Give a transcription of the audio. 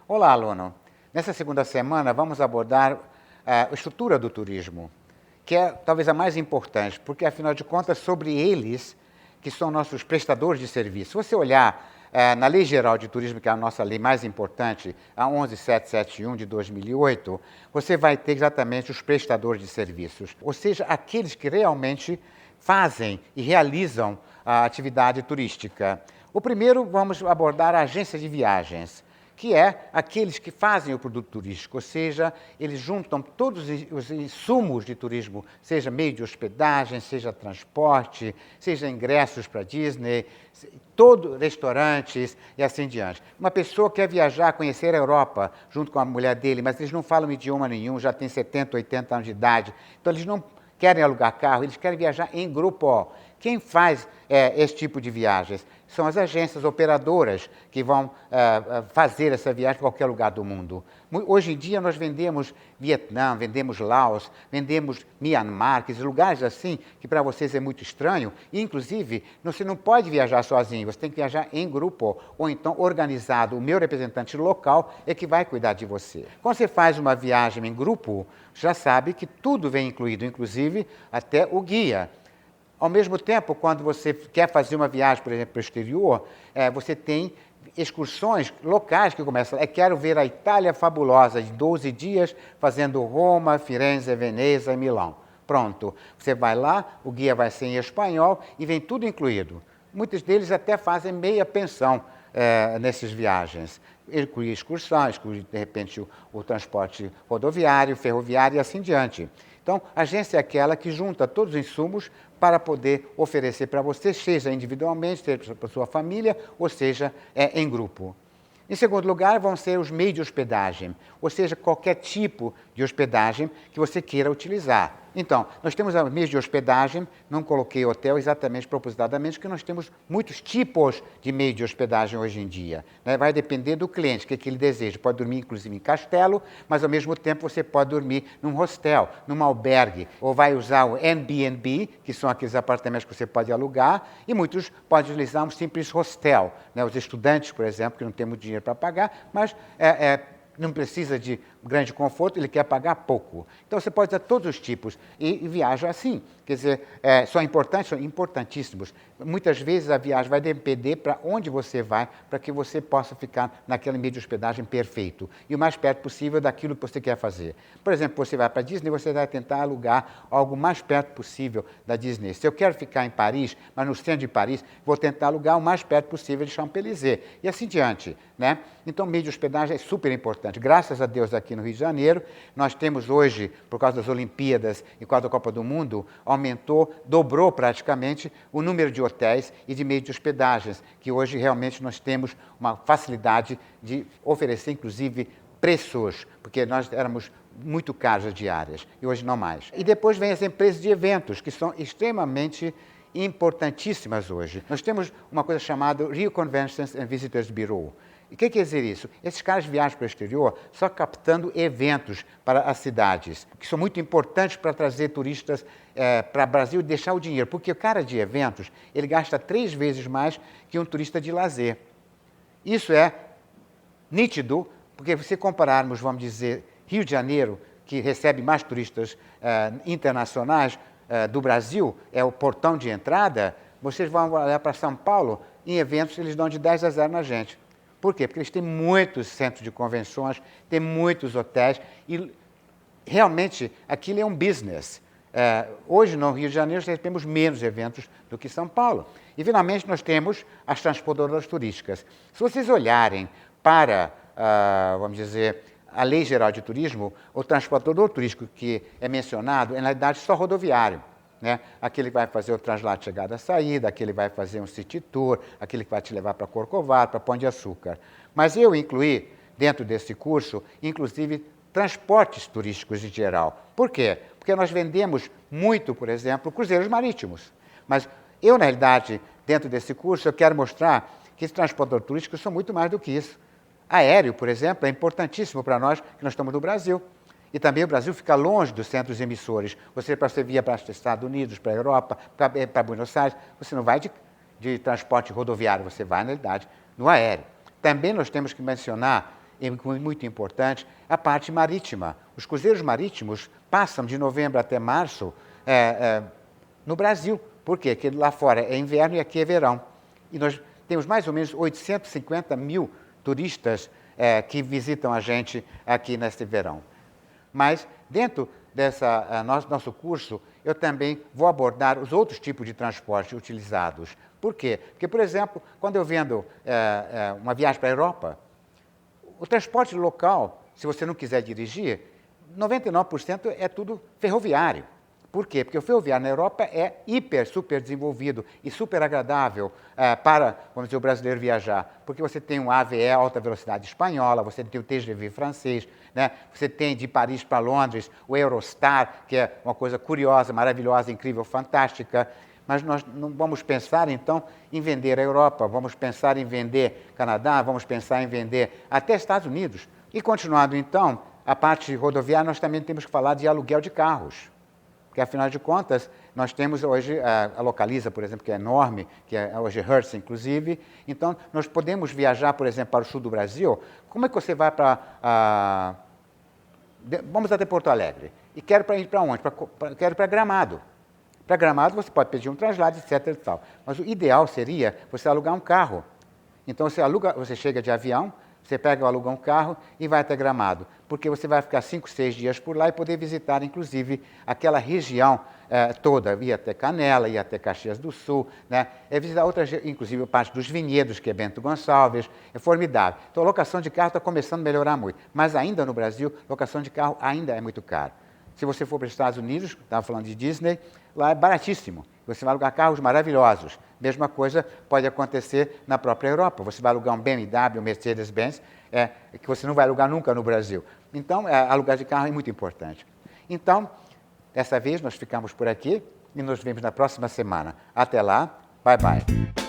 Olá, aluno. Nessa segunda semana vamos abordar a estrutura do turismo, que é talvez a mais importante, porque afinal de contas sobre eles que são nossos prestadores de serviço. Se você olhar na Lei Geral de Turismo, que é a nossa lei mais importante, a 11771 de 2008, você vai ter exatamente os prestadores de serviços, ou seja, aqueles que realmente fazem e realizam a atividade turística. O primeiro, vamos abordar a agência de viagens, que é aqueles que fazem o produto turístico, ou seja, eles juntam todos os insumos de turismo, seja meio de hospedagem, seja transporte, seja ingressos para Disney, restaurantes e assim diante. Uma pessoa quer viajar, conhecer a Europa junto com a mulher dele, mas eles não falam idioma nenhum, já têm 70, 80 anos de idade, então eles não querem alugar carro, eles querem viajar em grupo. Quem faz esse tipo de viagens? São as agências operadoras que vão fazer essa viagem em qualquer lugar do mundo. Hoje em dia nós vendemos Vietnã, vendemos Laos, vendemos Myanmar, que lugares assim que para vocês é muito estranho. E, inclusive, você não pode viajar sozinho, você tem que viajar em grupo ou então organizado. O meu representante local é que vai cuidar de você. Quando você faz uma viagem em grupo, já sabe que tudo vem incluído, inclusive até o guia. Ao mesmo tempo, quando você quer fazer uma viagem, por exemplo, para o exterior, você tem excursões locais que começam. Quero ver a Itália fabulosa, de 12 dias, fazendo Roma, Firenze, Veneza e Milão. Pronto. Você vai lá, o guia vai ser em espanhol e vem tudo incluído. Muitos deles até fazem meia pensão nessas viagens. Inclui excursões, inclui, de repente, o transporte rodoviário, ferroviário e assim diante. Então, a agência é aquela que junta todos os insumos para poder oferecer para você, seja individualmente, seja para a sua família, ou seja, em grupo. Em segundo lugar, vão ser os meios de hospedagem, ou seja, qualquer tipo de hospedagem que você queira utilizar. Então, nós temos meios de hospedagem, não coloquei hotel exatamente propositadamente, porque nós temos muitos tipos de meio de hospedagem hoje em dia. Né? Vai depender do cliente, o que ele deseja. Pode dormir, inclusive, em castelo, mas, ao mesmo tempo, você pode dormir num hostel, num albergue, ou vai usar o Airbnb, que são aqueles apartamentos que você pode alugar, e muitos podem utilizar um simples hostel. Né? Os estudantes, por exemplo, que não têm muito dinheiro para pagar, mas não precisa de grande conforto, ele quer pagar pouco. Então, você pode usar todos os tipos e viaja assim. Quer dizer, são importantes, são importantíssimos. Muitas vezes a viagem vai depender para onde você vai, para que você possa ficar naquele meio de hospedagem perfeito e o mais perto possível daquilo que você quer fazer. Por exemplo, você vai para a Disney, você vai tentar alugar algo mais perto possível da Disney. Se eu quero ficar em Paris, mas no centro de Paris, vou tentar alugar o mais perto possível de Champs-Élysées e assim diante. Né? Então, meio de hospedagem é super importante. Graças a Deus, aqui no Rio de Janeiro, nós temos hoje, por causa das Olimpíadas e por causa da Copa do Mundo, aumentou, dobrou praticamente o número de hotéis e de meios de hospedagens, que hoje realmente nós temos uma facilidade de oferecer, inclusive, preços, porque nós éramos muito caros as diárias, e hoje não mais. E depois vem as empresas de eventos, que são extremamente importantíssimas hoje. Nós temos uma coisa chamada Rio Conventions and Visitors Bureau. E o que quer dizer isso? Esses caras viajam para o exterior só captando eventos para as cidades, que são muito importantes para trazer turistas para o Brasil e deixar o dinheiro, porque o cara de eventos, ele gasta 3 vezes mais que um turista de lazer. Isso é nítido, porque se compararmos, vamos dizer, Rio de Janeiro, que recebe mais turistas internacionais do Brasil, é o portão de entrada, vocês vão olhar para São Paulo, em eventos eles dão de 10-0 na gente. Por quê? Porque eles têm muitos centros de convenções, têm muitos hotéis e realmente aquilo é um business. Hoje no Rio de Janeiro nós temos menos eventos do que São Paulo. E finalmente nós temos as transportadoras turísticas. Se vocês olharem para, vamos dizer, a Lei Geral de Turismo, o transportador turístico que é mencionado é, na realidade, só rodoviário. Né? Aquele que vai fazer o translado chegada-saída, aquele que vai fazer um city tour, aquele que vai te levar para Corcovado, para Pão de Açúcar. Mas eu incluí, dentro desse curso, inclusive, transportes turísticos em geral. Por quê? Porque nós vendemos muito, por exemplo, cruzeiros marítimos. Mas eu, na realidade, dentro desse curso, eu quero mostrar que esses transportadores turísticos são muito mais do que isso. aéreo, por exemplo, é importantíssimo para nós, que nós estamos no Brasil. E também o Brasil fica longe dos centros emissores. Para você vir para os Estados Unidos, para a Europa, para Buenos Aires, você não vai de transporte rodoviário, você vai, na realidade, no aéreo. Também nós temos que mencionar, e muito importante, a parte marítima. Os cruzeiros marítimos passam de novembro até março no Brasil. Por quê? Porque lá fora é inverno e aqui é verão. E nós temos mais ou menos 850 mil turistas que visitam a gente aqui neste verão. Mas, dentro nosso curso, eu também vou abordar os outros tipos de transporte utilizados. Por quê? Porque, por exemplo, quando eu vendo uma viagem para a Europa, o transporte local, se você não quiser dirigir, 99% é tudo ferroviário. Por quê? Porque o ferroviário na Europa é super desenvolvido e super agradável para, vamos dizer, o brasileiro viajar. Porque você tem um AVE, alta velocidade espanhola, você tem o TGV francês, né? Você tem de Paris para Londres o Eurostar, que é uma coisa curiosa, maravilhosa, incrível, fantástica. Mas nós não vamos pensar, então, em vender a Europa, vamos pensar em vender Canadá, vamos pensar em vender até Estados Unidos. E continuando, então, a parte rodoviária, nós também temos que falar de aluguel de carros. Porque, afinal de contas, nós temos hoje a Localiza, por exemplo, que é enorme, que é hoje Hertz, inclusive. Então, nós podemos viajar, por exemplo, para o sul do Brasil. Como é que você vai para... Vamos até Porto Alegre. E quero ir para onde? Quero ir para Gramado. Para Gramado, você pode pedir um translado, etc. E tal. Mas o ideal seria você alugar um carro. Então, você chega de avião, você aluga um carro e vai até Gramado, porque você vai ficar 5, 6 dias por lá e poder visitar, inclusive, aquela região toda. Ir até Canela, ir até Caxias do Sul, né? Visitar outras, inclusive, a parte dos vinhedos, que é Bento Gonçalves, é formidável. Então, a locação de carro está começando a melhorar muito, mas ainda no Brasil, locação de carro ainda é muito caro. Se você for para os Estados Unidos, estava falando de Disney, lá é baratíssimo. Você vai alugar carros maravilhosos. Mesma coisa pode acontecer na própria Europa. Você vai alugar um BMW, um Mercedes-Benz, que você não vai alugar nunca no Brasil. Então, alugar de carro é muito importante. Então, dessa vez nós ficamos por aqui e nos vemos na próxima semana. Até lá, bye bye.